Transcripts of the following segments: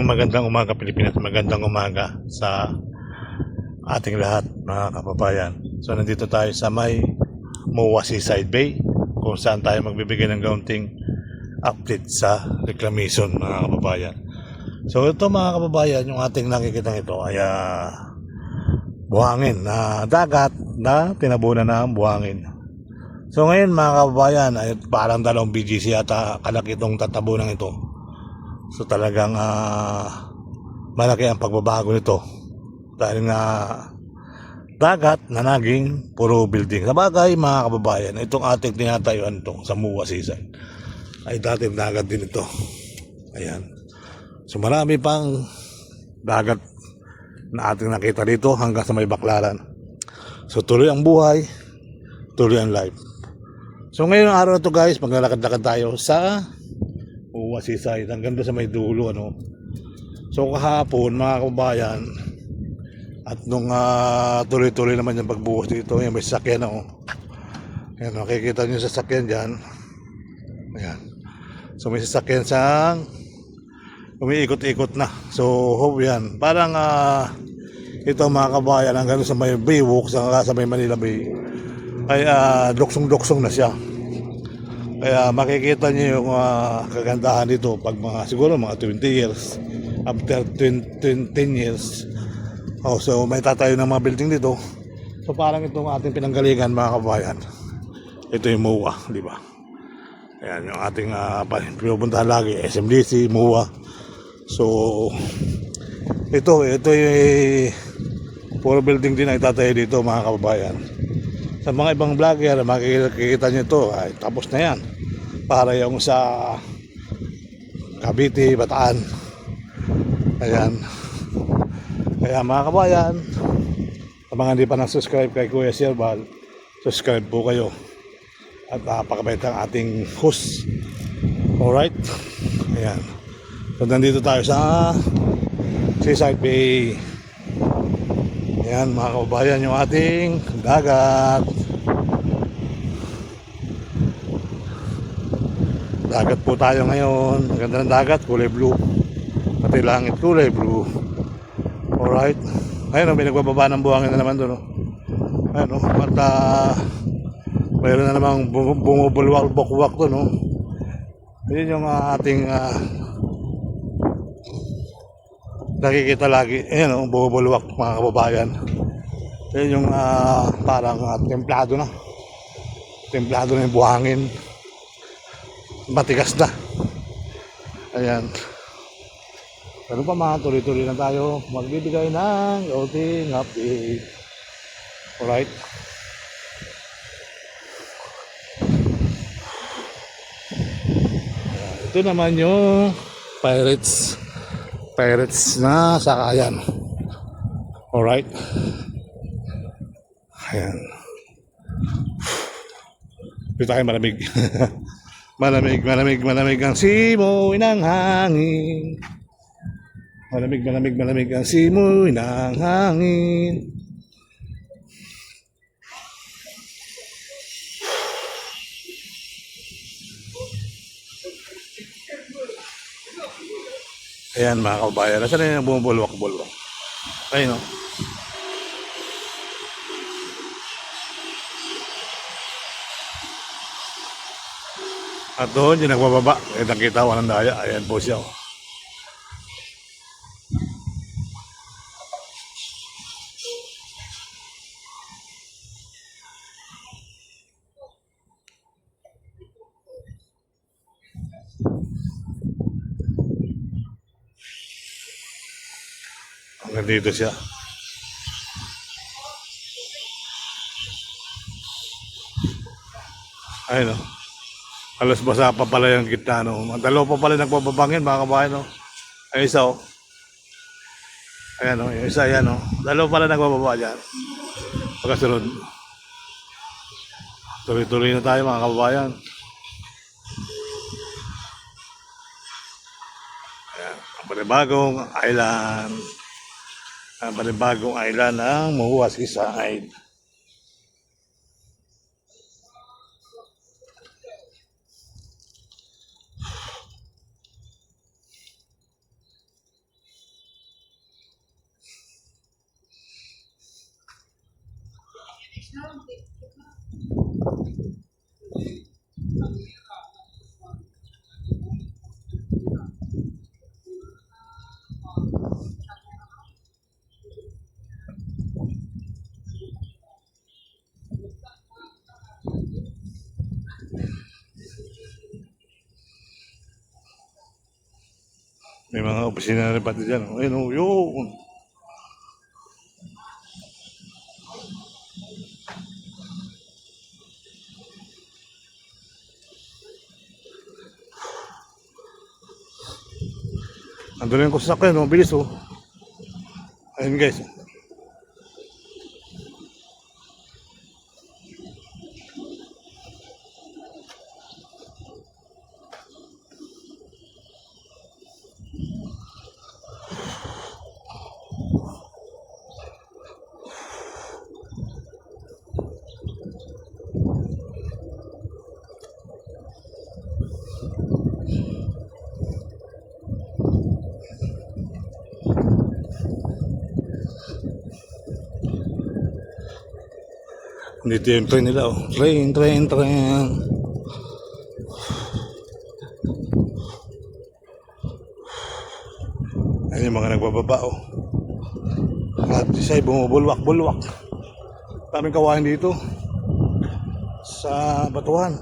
Magandang umaga Pilipinas, magandang umaga sa ating lahat mga kababayan. So nandito tayo sa may MOA Seaside Bay kung saan tayo magbibigay ng kaunting update sa reclamation mga kababayan. So ito mga kababayan, yung ating nakikita ito ay buhangin na dagat na tinabunan ng buhangin. So ngayon mga kababayan ay parang 2 BGC yata kalaki itong tatabunan ito. So talagang malaki ang pagbabago nito dahil nga dagat na naging puro building. Sa bagay mga kababayan, itong ating tinatayuan ito sa MOA Seaside ay dati dagat din ito. Ayan. So marami pang dagat na ating nakita dito hanggang sa may Baklaran. So tuloy ang buhay, tuloy ang life. So ngayon ang araw na ito guys, maglalakad-lakad tayo sa MOA Seaside hanggang doon sa may dulo So kahapon mga kababayan, at nung tuloy-tuloy naman yung pagbuhos dito, yung may sasakyan Ayan, makikita nyo sa sasakyan dyan. Ayan. So may sasakyan siyang umiikot-ikot na. So hope yan. Parang ito mga kababayan hanggang sa may Baywalk, sa may Manila Bay ay doksong-doksong na siya. Kaya makikita niyo yung kagandahan dito pag siguro mga 20 years, after 10 years. So may tatayo ng mga building dito. So parang itong ating pinanggalingan mga kabayan. Ito yung MOA, di ba? Ayan yung ating pinupuntahan lagi, SMDC, MOA. So ito yung puro building din ay tatayo dito mga kababayan. Sa mga ibang vlogger, makikita nyo ito, ay tapos na yan. Para yung sa Cavite, Bataan. Ayan. Kaya mga kabayan, sa mga hindi pa nag-subscribe kay Kuya Sierbal, subscribe po kayo. At napakabait ang ating host. Alright? Ayan. So nandito tayo sa Seaside Bay. Ayan mga kababayan, yung ating dagat. Dagat po tayo ngayon. Ang ganda ng dagat, kulay blue. Pati langit kulay blue. Alright. Ayun may nagbababa ng buhangin na naman doon. Ayun mayroon na namang bumubulwak-bukwak doon. Yun yung ating nakikita lagi. Ayan bumubulwak mga kababayan. Yun yung parang templado na yung buhangin. Matigas na. Ayan. Pero pa mga tuloy-tuloy na tayo magbibigay ng outing update. Alright. Ito naman yung Pirates na sakayan. Alright. Ayan. Dito tayo malamig. Malamig ang simoy ng hangin. Malamig ang simoy ng hangin. Ayan mga kabayan, nasa na yung bumubulwak-bulwak. Ayun At doon yung nagbababa, nakita ko ng daya. Ayan po siya. Hanggang dito siya. Ayun o. Halos basa pa pala yung gitna, no? Ang dalawa pa pala nagbababangin, mga kabayan, no? Ay, isa, oh. Ayan, oh. Yung isa, ayan, oh. Dalawa pala nagbababa dyan. Pagkasunod. Tuloy-tuloy na tayo, mga kababayan. Ayan. Ang panibagong island. Ang panibagong island ng Muhuas Side. May mga opisina na rin pati dyan. Ayun, oh, yun. Andun yung kusakyan, no? Bilis, oh. Ayun, guys. Dito yung train nila, oh. Train. Ayun yung mga nagbababa, oh. At isa ay bumubulwak-bulwak. Daming kawain dito sa batuhan.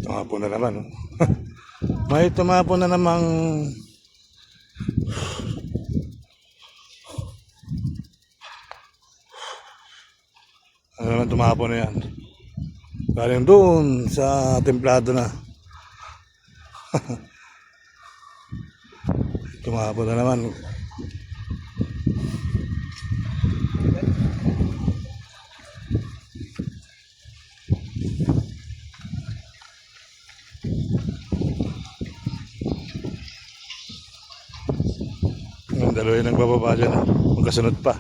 Tumapon na naman, oh. May tumapon na namang ano naman tumapon na yan. Galing doon sa templado na. Tumapon na naman. Yung dalawa yung nagbababa dyan, ah. Magkasunod pa.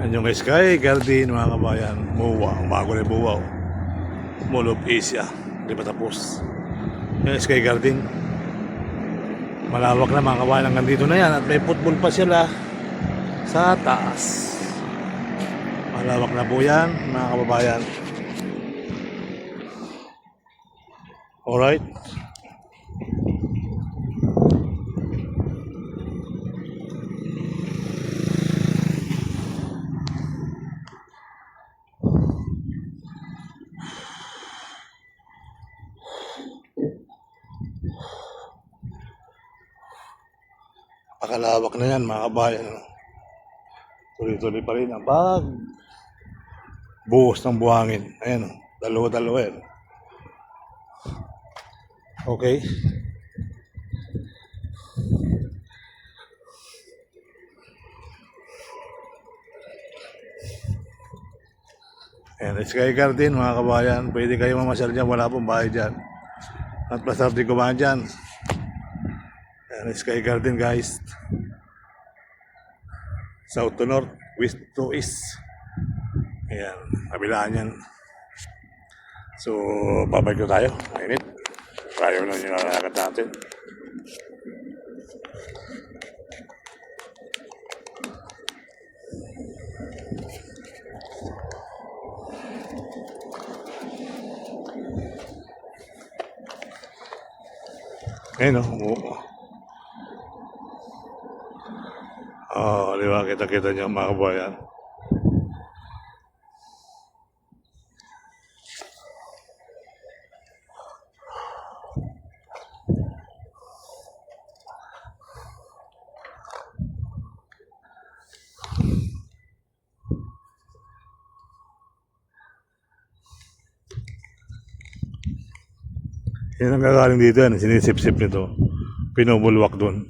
Yan yung Sky Garden mga kabayan. MOA, ang bago na yung MOA. Oh. Mall of Asia. Hindi pa tapos. Yung Sky Garden. Malawak na mga kabayan. Hanggang dito na yan. At may football pa sila sa taas. Malawak na po yan mga kababayan. Alright. Pakalawak na yan mga kabayan. Tuloy-tuloy pa rin ang buhos ng buhangin. Ayan o, dalawa-dalawa yan. Okay. Ayan, Sky Garden mga kabayan. Pwede kayo mamasyal dyan, wala pong bahay dyan. At masarap din kumain dyan. Ayan, Sky Garden guys. South to North, West to East. Ayan, kabilaan yan. So, babalik na tayo. Mainit. Tayo na yung nalakad natin. Ayan o. Oh, di ba? Kita-kita niyo mga kabayan. Yan ang gagaling dito yan. Sinisip-sip nito. Pinubulwak doon.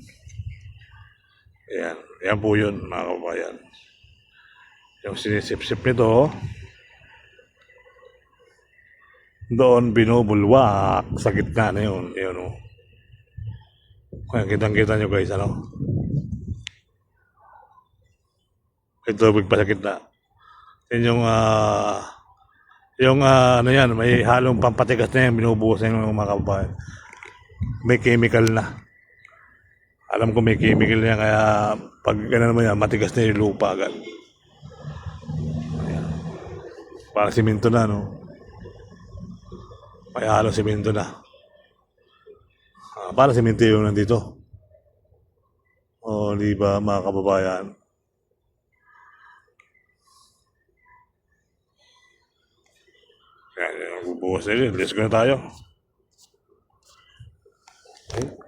Ayan. Yan po yun mga kabayan. Yung sinisip-sip nito, doon binubulwak sa gitna na yun. Yun o. Kaya kitang-kita nyo guys, ano? Ito, tubig pa sa gitna. Yan yung ano yan, may halong pampatigas na yan, binubuhos na yung mga kabayan. May chemical na. Alam ko may chemical na yan, kaya pag gano'n naman yan, matigas na yung lupa agad. Ayan. Parang simento na, no? May halong simento na. Parang simento yung nandito. O, di ba mga kababayan? Ayan, bubuhos na yun. Let's go na tayo. Okay.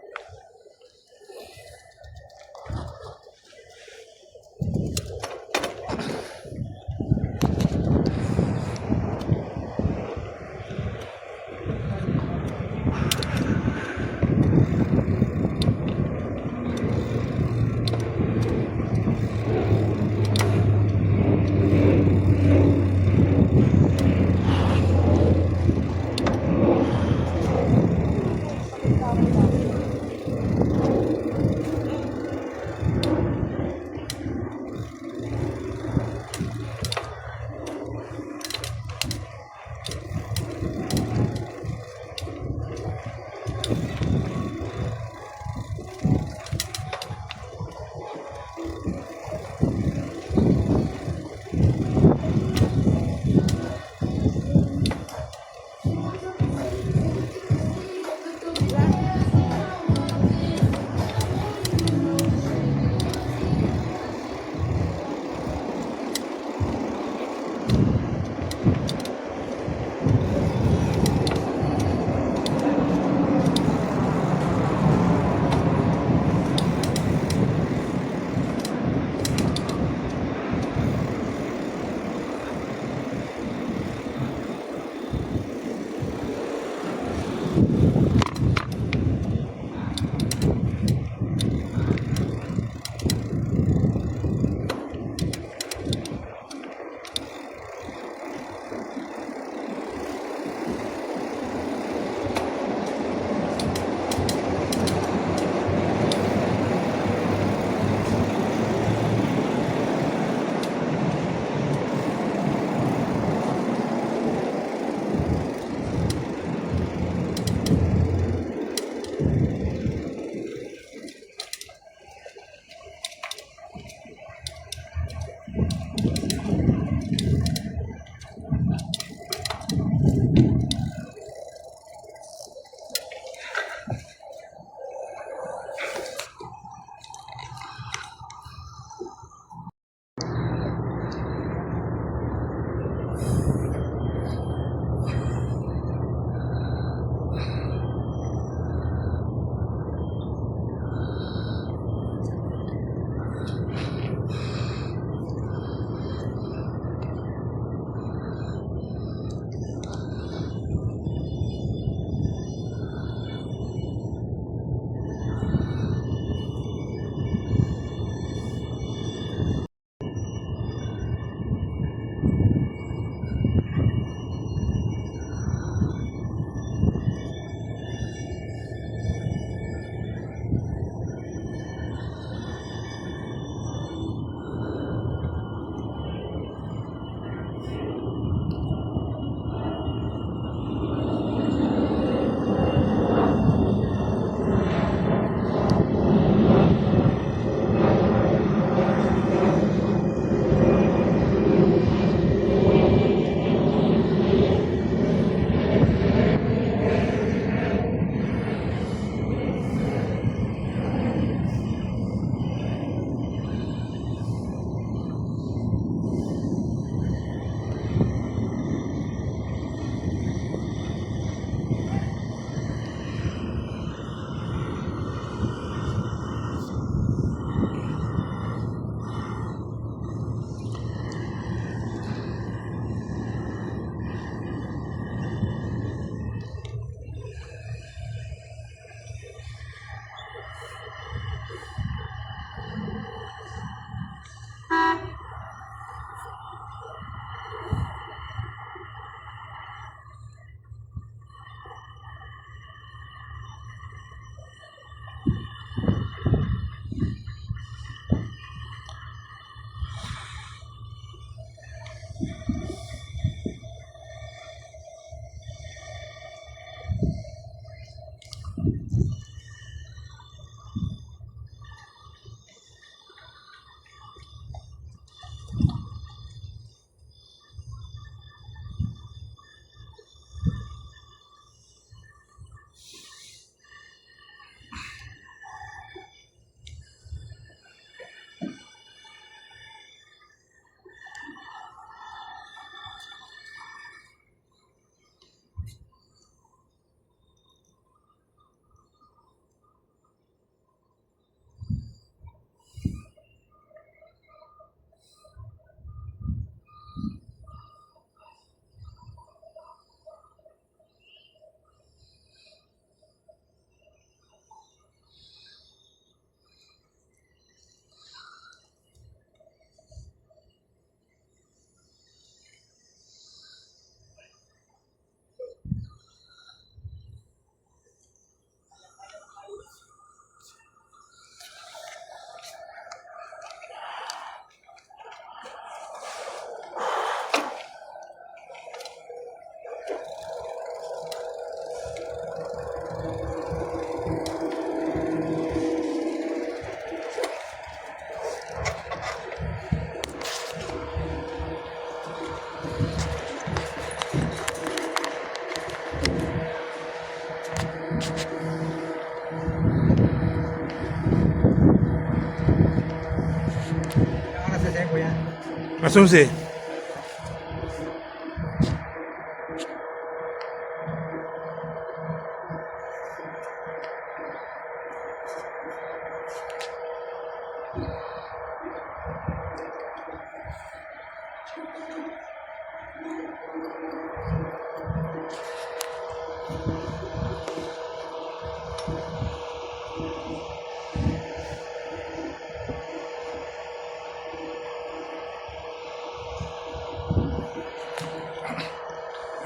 Kasunsi.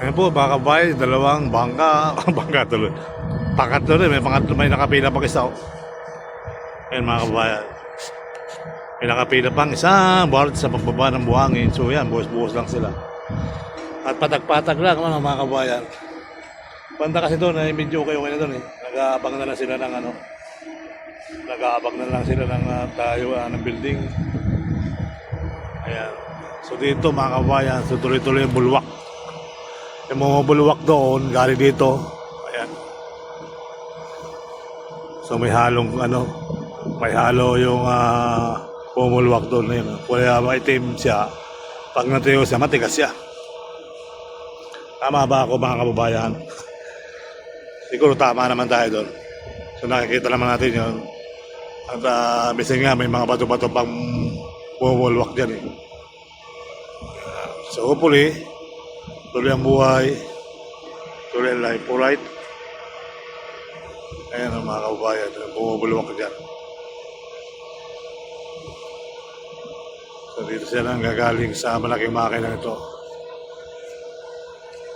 Ayan po, baka bay, dalawang bangka, bangka tuloy. Pangatlo rin, may nakapila pang isa. Oh. Ayan mga kabayan. May nakapila pang isa, bawat sa pagbaba ng buhangin. So yan, buhos-buhos lang sila. At patag-patag lang mga kabayan. Banda kasi doon, medyo okay na doon eh. Nag-aabang na lang sila ng ano. Nag-aabang na lang sila ng tayo ng building. Ayan. So dito mga kabayan, so tuloy-tuloy yung bulwak. Yung mga bulwak doon, galing dito. Ayan. So may halong ano, may halo yung pumulwak doon na yun. Kaya maitim siya. Pag natuyo siya, matigas siya. Tama ba ako mga kababayan? Siguro tama naman tayo doon. So nakikita naman natin yun. At minsan nga may mga bato-bato pang pumulwak dyan eh. So hopefully, tuloy ang buhay, tuloy ang life, alright? Ayan ang mga kababayan, bumubulwak ka dyan. So dito siya lang gagaling sa malaking makina ito.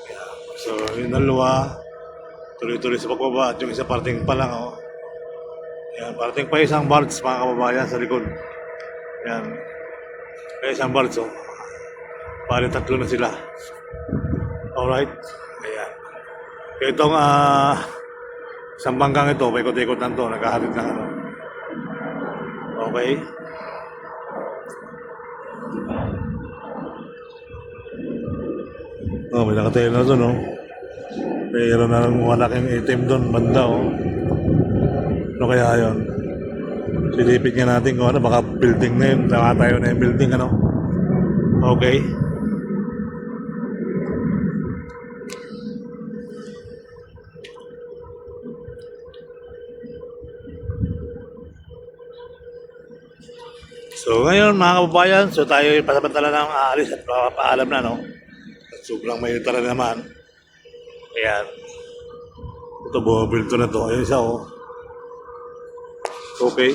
Ayan. So yung dalawa, tuloy-tuloy sa pagbaba at yung isa parting pa lang. Oh. Ayan, parting pa isang barge mga kababayan sa likod. Ayan, kaya isang barge oh. Bali tatlo na sila. Alright. Ayan. Kaya itong isang banggang ito, paikot-ikot lang ito, naghahatid ng ano. Okay. Oh, may nakatayo na doon, oh. Mayroon na ng malaking itim doon, banda, oh. Ano kaya yun? Silipit nga natin kung ano, baka building na yun, nakatayo na yung building, ano. Okay. So ngayon mga kababayan, so tayo pasamantala ng aalis at paalam na, no? At sobrang may tara naman. Ayan. Ito, bumabil to na to. Ayan isa, oh. Okay.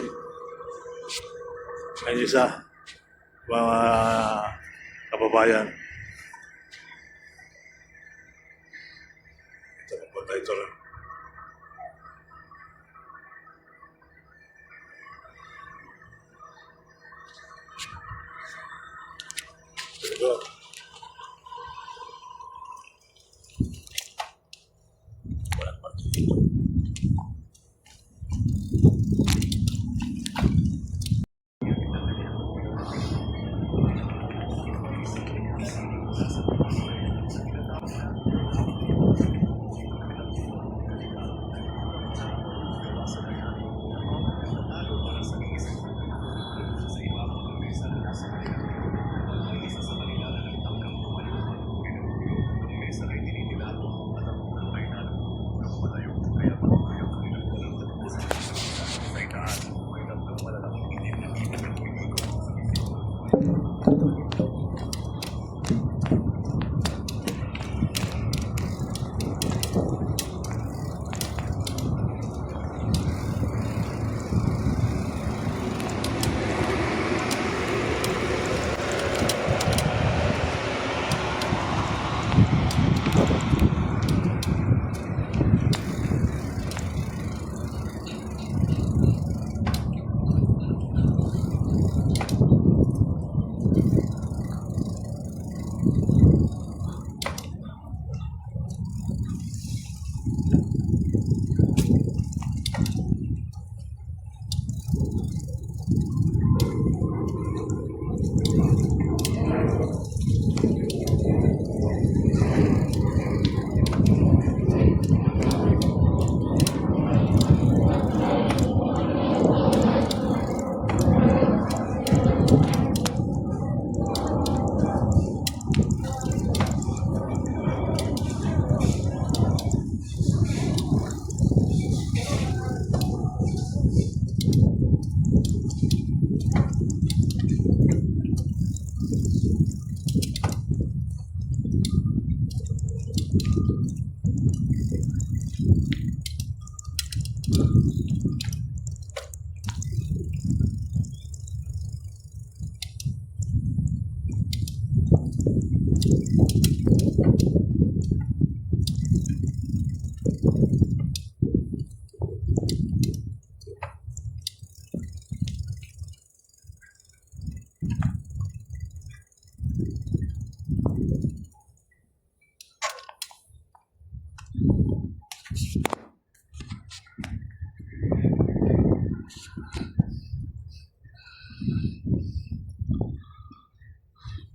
Ayan isa. Mga kababayan. Ito, magpunta ito rin. Ito.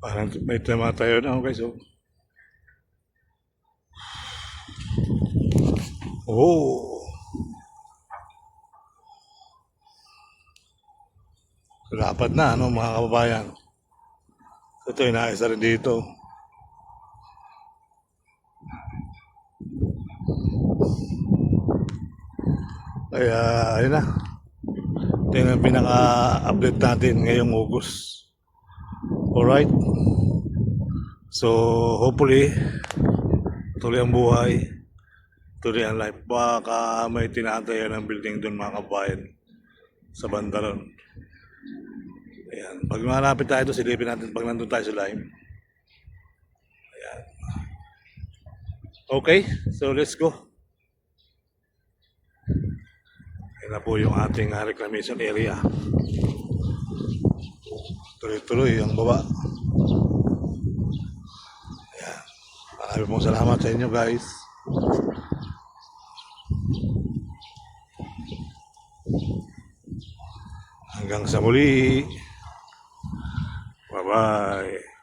Parang may tema tayo na, guys. Oh. Oh. Dapat na, ano, mga kababayan. Ito, inaisa rin dito. Kaya, ayun na. Ito yung pinaka-update natin ngayong August. Alright? So, hopefully, tuloy ang buhay. Tuloy ang life. Baka may tinatayo ng building doon, mga kababayan. Sa Bandaron. Ayan. Pag malapit tayo, silipin natin pag nandun tayo sa live. Ayan. Okay, so let's go. Ayan na po yung ating reclamation area. Tuloy-tuloy ang baba. Ayan. Maraming pong salamat sa inyo, guys. Hanggang sa muli. Bye-bye.